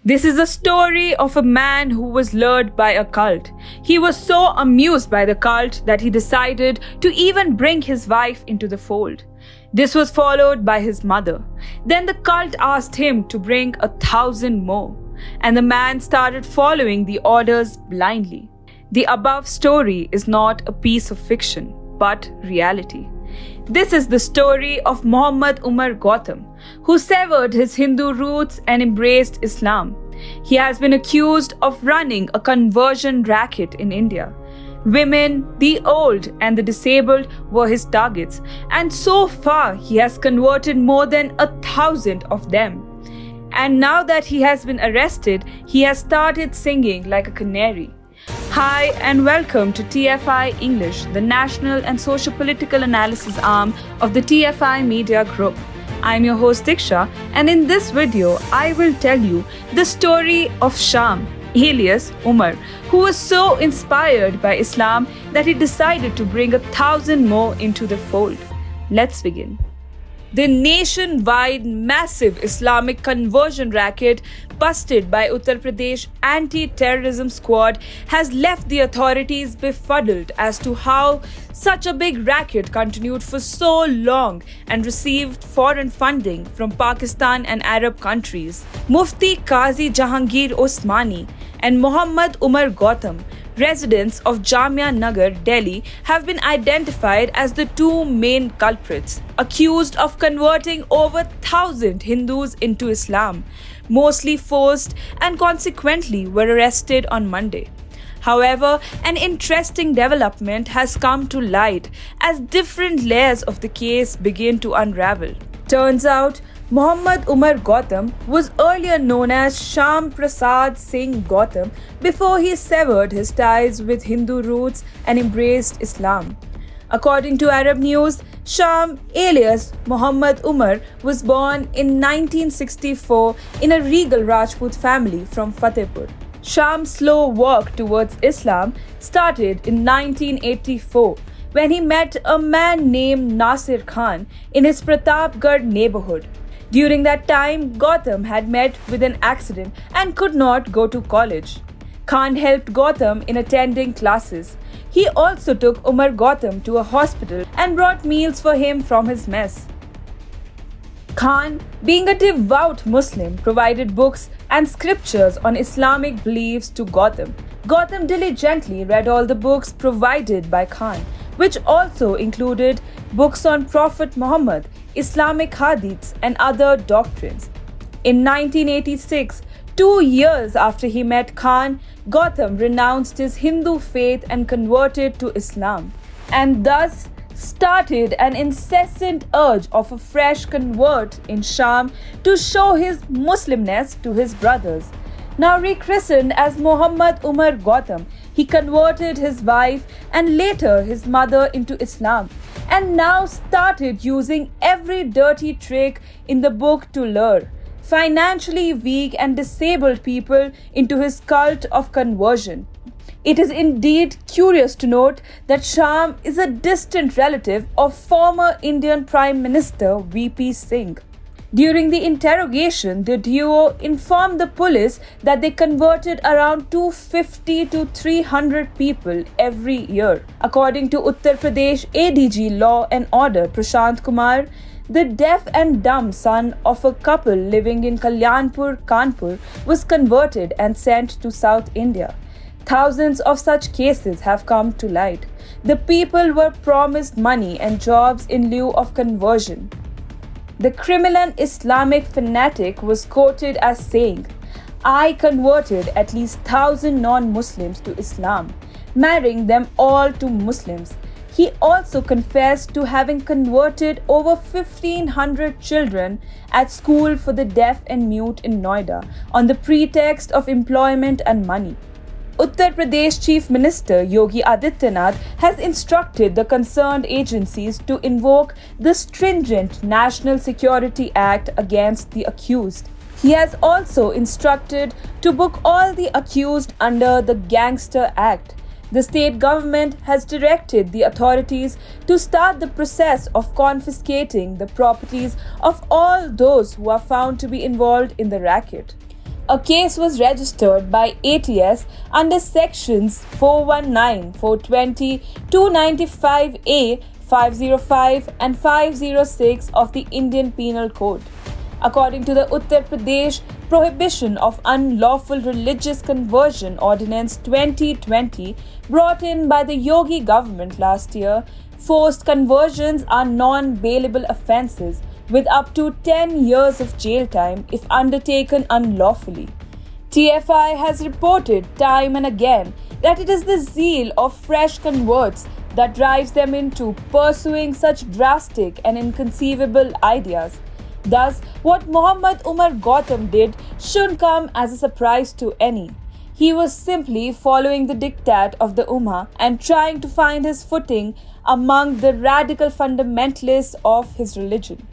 This is a story of a man who was lured by a cult. He was so amused by the cult that he decided to even bring his wife into the fold. This was followed by his mother. Then the cult asked him to bring 1,000 more, and the man started following the orders blindly. The above story is not a piece of fiction, but reality. This is the story of Mohammad Umar Gautam, who severed his Hindu roots and embraced Islam. He has been accused of running a conversion racket in India. Women, the old and the disabled were his targets, and so far he has converted more than 1,000 of them. And now that he has been arrested, he has started singing like a canary. Hi and welcome to TFI English, the national and socio-political analysis arm of the TFI Media Group. I'm your host Diksha, and in this video I will tell you the story of Shyam, alias Umar, who was so inspired by Islam that he decided to bring 1,000 more into the fold. Let's begin. The nationwide massive Islamic conversion racket busted by Uttar Pradesh anti-terrorism squad has left the authorities befuddled as to how such a big racket continued for so long and received foreign funding from Pakistan and Arab countries. Mufti Qazi Jahangir Osmani and Mohammad Umar Gautam, residents of Jamia Nagar, Delhi, have been identified as the two main culprits, accused of converting over 1,000 Hindus into Islam, mostly forced, and consequently were arrested on Monday. However, an interesting development has come to light as different layers of the case begin to unravel. Turns out, Mohammad Umar Gautam was earlier known as Shyam Prasad Singh Gautam before he severed his ties with Hindu roots and embraced Islam. According to Arab News, Shyam, alias Mohammad Umar, was born in 1964 in a regal Rajput family from Fatehpur. Shyam's slow walk towards Islam started in 1984 when he met a man named Nasir Khan in his Pratapgarh neighborhood. During that time, Gautam had met with an accident and could not go to college. Khan helped Gautam in attending classes. He also took Umar Gautam to a hospital and brought meals for him from his mess. Khan, being a devout Muslim, provided books and scriptures on Islamic beliefs to Gautam. Gautam diligently read all the books provided by Khan, which also included books on Prophet Muhammad, Islamic hadiths, and other doctrines. In 1986, 2 years after he met Khan, Gautam renounced his Hindu faith and converted to Islam, and thus started an incessant urge of a fresh convert in Shyam to show his Muslimness to his brothers. Now rechristened as Mohammad Umar Gautam, he converted his wife and later his mother into Islam, and now started using every dirty trick in the book to lure financially weak and disabled people into his cult of conversion. It is indeed curious to note that Shyam is a distant relative of former Indian Prime Minister VP Singh. During the interrogation, the duo informed the police that they converted around 250 to 300 people every year. According to Uttar Pradesh ADG Law and Order Prashant Kumar, the deaf and dumb son of a couple living in Kalyanpur, Kanpur, was converted and sent to South India. Thousands of such cases have come to light. The people were promised money and jobs in lieu of conversion. The criminal Islamic fanatic was quoted as saying, "I converted at least 1,000 non-Muslims to Islam, marrying them all to Muslims." He also confessed to having converted over 1,500 children at school for the deaf and mute in Noida on the pretext of employment and money. Uttar Pradesh Chief Minister Yogi Adityanath has instructed the concerned agencies to invoke the stringent National Security Act against the accused. He has also instructed to book all the accused under the Gangster Act. The state government has directed the authorities to start the process of confiscating the properties of all those who are found to be involved in the racket. A case was registered by ATS under sections 419, 420, 295A, 505 and 506 of the Indian Penal Code. According to the Uttar Pradesh Prohibition of Unlawful Religious Conversion Ordinance 2020 brought in by the Yogi government last year, forced conversions are non-bailable offences with up to 10 years of jail time if undertaken unlawfully. TFI has reported time and again that it is the zeal of fresh converts that drives them into pursuing such drastic and inconceivable ideas. Thus, what Mohammad Umar Gautam did shouldn't come as a surprise to any. He was simply following the diktat of the Ummah and trying to find his footing among the radical fundamentalists of his religion.